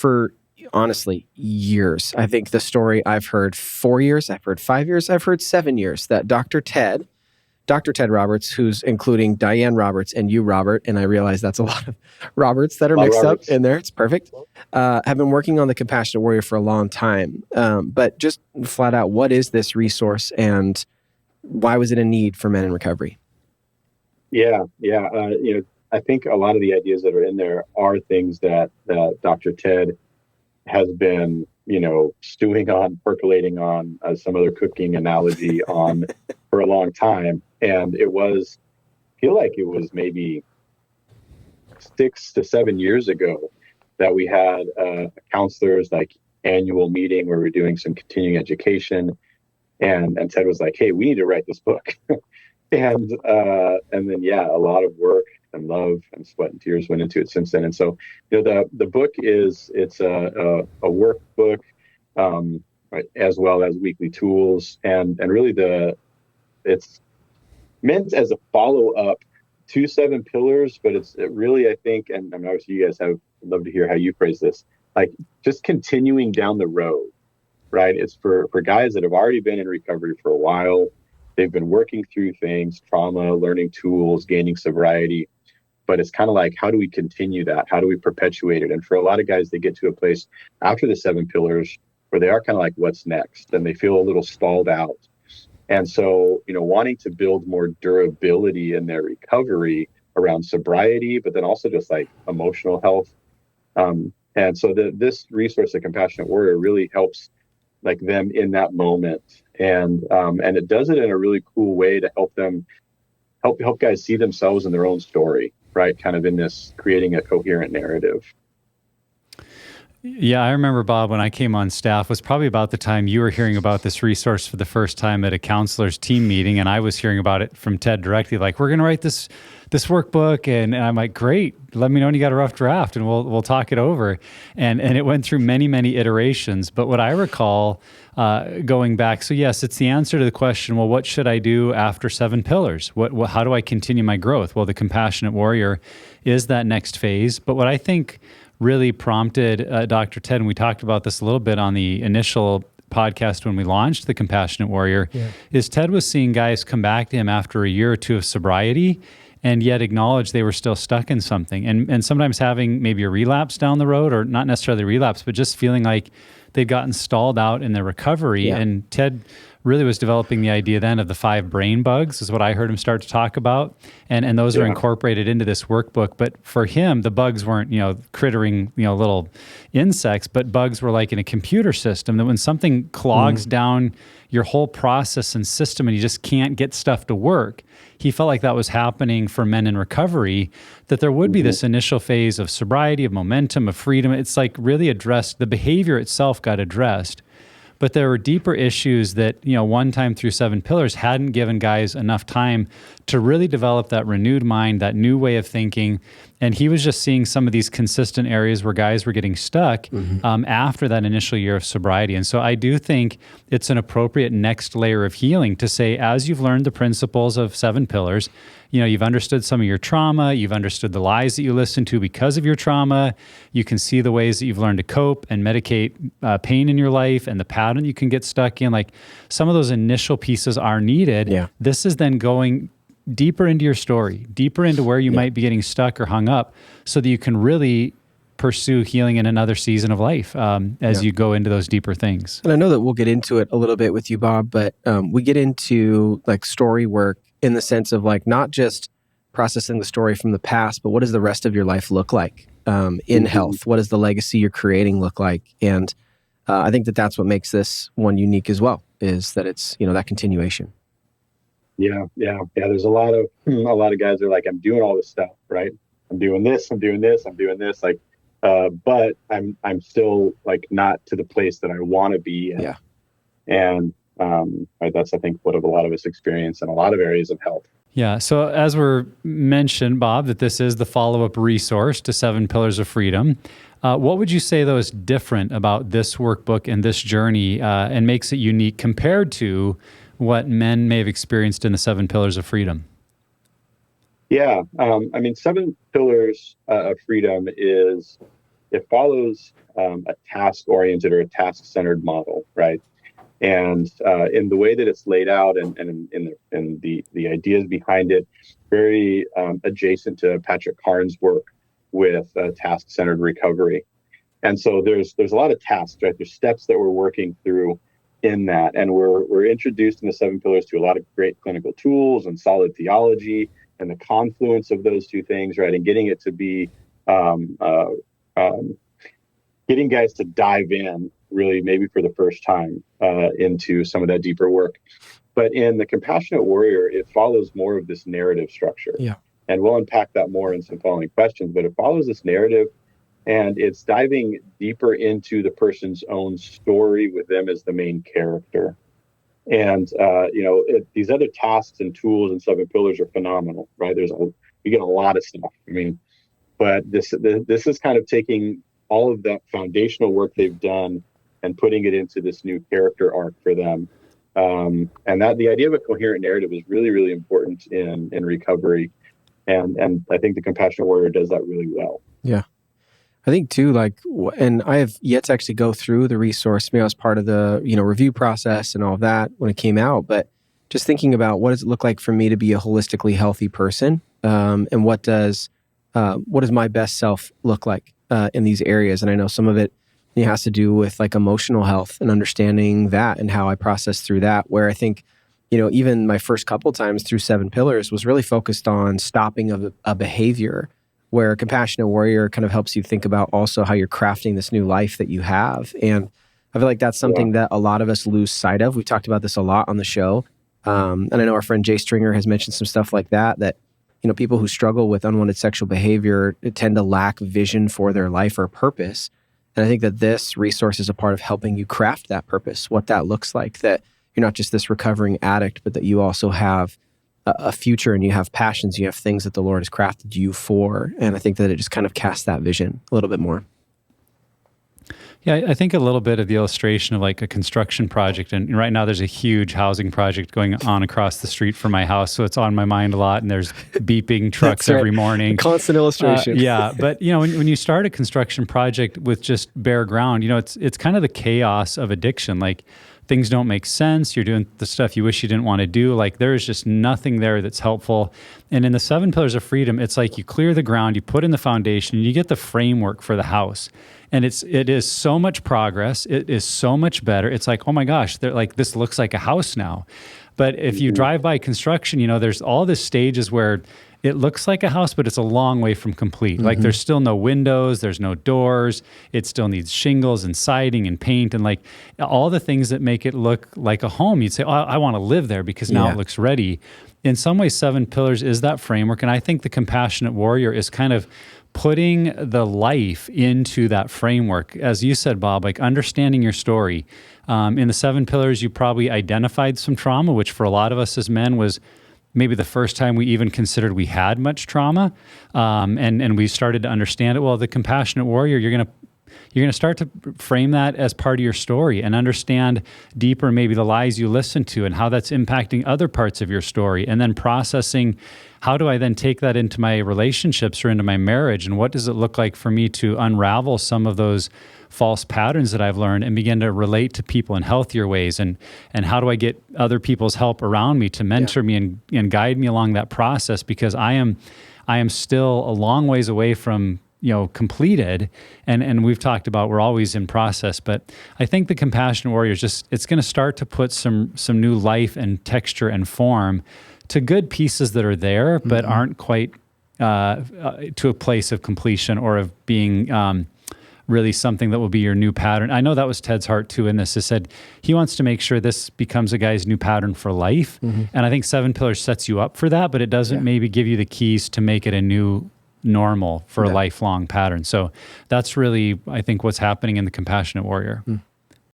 for honestly years. I think the story I've heard 4 years, I've heard 5 years, I've heard 7 years that Dr. Ted Roberts, who's including Diane Roberts and you, Robert, and I realize that's a lot of Roberts that are mixed up in there. It's perfect. Have been working on the Compassionate Warrior for a long time. But just flat out, what is this resource and why was it a need for men in recovery? Yeah. I think a lot of the ideas that are in there are things that Dr. Ted has been, stewing on, percolating on, some other cooking analogy on for a long time. And I feel like it was maybe 6 to 7 years ago that we had a counselor's annual meeting where we're doing some continuing education. And Ted was like, hey, we need to write this book. and then, a lot of work and love and sweat and tears went into it since then. And so, the book it's a workbook, as well as weekly tools, and really it's meant as a follow-up to 7 Pillars, but it really, I think, and obviously you guys I'd love to hear how you phrase this, just continuing down the road, right? It's for guys that have already been in recovery for a while. They've been working through things, trauma, learning tools, gaining sobriety, but it's kind of like, how do we continue that? How do we perpetuate it? And for a lot of guys, they get to a place after the 7 Pillars where they are kind of like, what's next? And they feel a little stalled out. And so, wanting to build more durability in their recovery around sobriety, but then also just emotional health. And so this resource, the Compassionate Warrior, really helps them in that moment. And it does it in a really cool way to help them, help guys see themselves in their own story, right? Kind of in this, creating a coherent narrative. Yeah, I remember, Bob, when I came on staff was probably about the time you were hearing about this resource for the first time at a counselor's team meeting, and I was hearing about it from Ted directly, we're going to write this workbook, and I'm like, great, let me know when you got a rough draft, and we'll talk it over. And it went through many, many iterations. But what I recall going back, so yes, it's the answer to the question, well, what should I do after 7 Pillars? How do I continue my growth? Well, the Compassionate Warrior is that next phase. But what I think really prompted Dr. Ted, and we talked about this a little bit on the initial podcast when we launched the Compassionate Warrior, is Ted was seeing guys come back to him after a year or two of sobriety and yet acknowledge they were still stuck in something. And sometimes having maybe a relapse down the road, or not necessarily relapse, but just feeling like they'd gotten stalled out in their recovery. Yeah. And Ted really was developing the idea then of the 5 brain bugs, is what I heard him start to talk about. And those are incorporated into this workbook. But for him, the bugs weren't, crittering, little insects, but bugs were like in a computer system that when something clogs down your whole process and system and you just can't get stuff to work, he felt like that was happening for men in recovery, that there would be this initial phase of sobriety, of momentum, of freedom. It's really addressed, the behavior itself got addressed. But there were deeper issues that, one time through 7 Pillars hadn't given guys enough time to really develop that renewed mind, that new way of thinking. And he was just seeing some of these consistent areas where guys were getting stuck after that initial year of sobriety. And so I do think it's an appropriate next layer of healing to say, as you've learned the principles of 7 Pillars, you've understood some of your trauma, you've understood the lies that you listened to because of your trauma, you can see the ways that you've learned to cope and medicate pain in your life and the pattern you can get stuck in. Some of those initial pieces are needed. Yeah. This is then going deeper into your story, deeper into where you might be getting stuck or hung up, so that you can really pursue healing in another season of life as you go into those deeper things. And I know that we'll get into it a little bit with you, Bob, but we get into story work in the sense of not just processing the story from the past, but what does the rest of your life look like in health? What does the legacy you're creating look like? And I think that that's what makes this one unique as well, is that it's, that continuation. Yeah. There's a lot of guys that are like, I'm doing all this stuff, right? I'm doing this. But I'm still not to the place that I want to be. Yeah. And that's, I think, what a lot of us experience in a lot of areas of health. Yeah. So as we're mentioned, Bob, that this is the follow-up resource to 7 Pillars of Freedom. What would you say, though, is different about this workbook and this journey and makes it unique compared to what men may have experienced in the 7 Pillars of Freedom? Yeah. 7 Pillars of Freedom is it follows a task-oriented or a task-centered model, right? And in the way that it's laid out and in the ideas behind it, very adjacent to Patrick Carnes' work with task-centered recovery. And so there's a lot of tasks, right? There's steps that we're working through in that, and we're introduced in the 7 pillars to a lot of great clinical tools and solid theology and the confluence of those two things, right? And getting it to be getting guys to dive in really maybe for the first time into some of that deeper work. But in the Compassionate Warrior, it follows more of this narrative structure. Yeah. And we'll unpack that more in some following questions, but it follows this narrative and it's diving deeper into the person's own story with them as the main character. And, these other tasks and tools and 7 pillars are phenomenal, right? You get a lot of stuff. I mean, but this is kind of taking all of that foundational work they've done and putting it into this new character arc for them. And that the idea of a coherent narrative is really, really important in recovery. And I think the Compassionate Warrior does that really well. Yeah. I think too, and I have yet to actually go through the resource. Maybe I was part of the, review process and all of that when it came out, but just thinking about what does it look like for me to be a holistically healthy person? And what does my best self look like in these areas? And I know some of it has to do with like emotional health and understanding that and how I process through that, where I think, even my first couple times through 7 pillars was really focused on stopping a behavior, where Compassionate Warrior kind of helps you think about also how you're crafting this new life that you have. And I feel like that's something that a lot of us lose sight of. We talked about this a lot on the show. And I know our friend Jay Stringer has mentioned some stuff like that people who struggle with unwanted sexual behavior tend to lack vision for their life or purpose. And I think that this resource is a part of helping you craft that purpose, what that looks like, that you're not just this recovering addict, but that you also have a future and you have passions, you have things that the Lord has crafted you for. And I think that it just kind of casts that vision a little bit more. Yeah, I think a little bit of the illustration of like a construction project. And right now there's a huge housing project going on across the street from my house. So it's on my mind a lot. And there's beeping trucks every morning. Constant illustration. Yeah. But, when you start a construction project with just bare ground, it's kind of the chaos of addiction. Like things don't make sense. You're doing the stuff you wish you didn't want to do. Like there's just nothing there that's helpful. And in the 7 pillars of freedom, it's like you clear the ground, you put in the foundation, and you get the framework for the house. And it is so much progress. It is so much better. It's like, oh my gosh, they're like, this looks like a house now. But if you drive by construction, there's all the stages where it looks like a house, but it's a long way from complete. Like there's still no windows, there's no doors. It still needs shingles and siding and paint and like all the things that make it look like a home. You'd say, oh, I want to live there because now it looks ready. In some ways, 7 pillars is that framework. And I think the Compassionate Warrior is kind of putting the life into that framework. As you said, Bob, like understanding your story. In the 7 pillars, you probably identified some trauma, which for a lot of us as men was maybe the first time we even considered we had much trauma. And we started to understand it. Well, the Compassionate Warrior, you're going to start to frame that as part of your story and understand deeper maybe the lies you listen to and how that's impacting other parts of your story, and then processing how do I then take that into my relationships or into my marriage, and what does it look like for me to unravel some of those false patterns that I've learned and begin to relate to people in healthier ways, and how do I get other people's help around me to mentor me and guide me along that process, because I am still a long ways away from completed, and we've talked about we're always in process, but I think the Compassionate Warrior is it's going to start to put some new life and texture and form to good pieces that are there, but aren't quite to a place of completion or of being really something that will be your new pattern. I know that was Ted's heart too in this. He said he wants to make sure this becomes a guy's new pattern for life, and I think 7 pillars sets you up for that, but it doesn't maybe give you the keys to make it a new normal for a lifelong pattern. So that's really, I think, what's happening in the Compassionate Warrior.